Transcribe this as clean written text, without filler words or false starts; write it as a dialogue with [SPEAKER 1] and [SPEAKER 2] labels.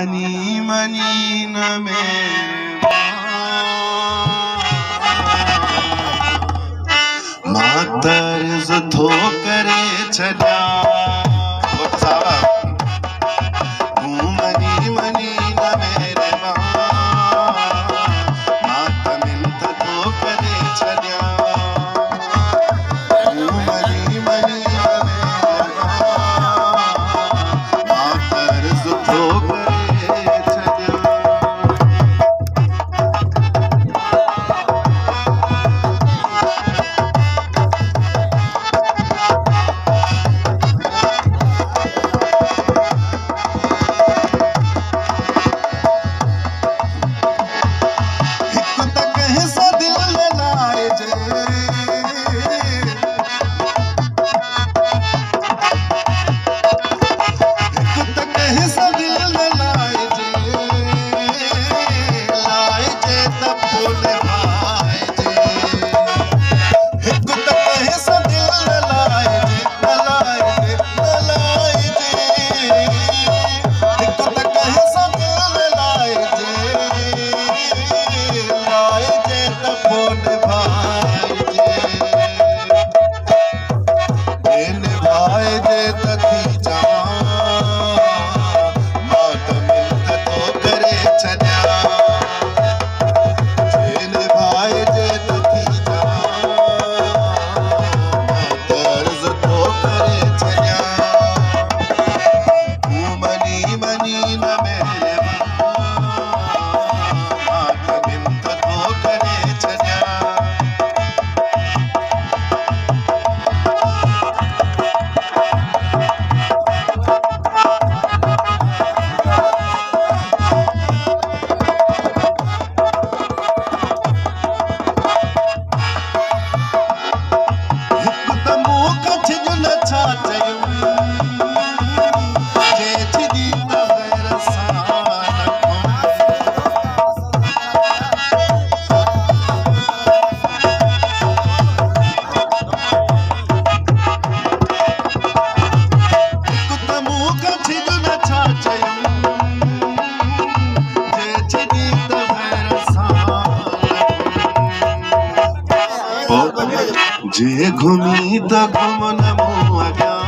[SPEAKER 1] money money न मेरे मातर्ज थो करे छॾिया मनी मनी न मेरे मात मिंथ थो करे छॾिया मनी मनी न मेरे मातर्ज थो करे छॾिया जे घुमी त घुमन मुआ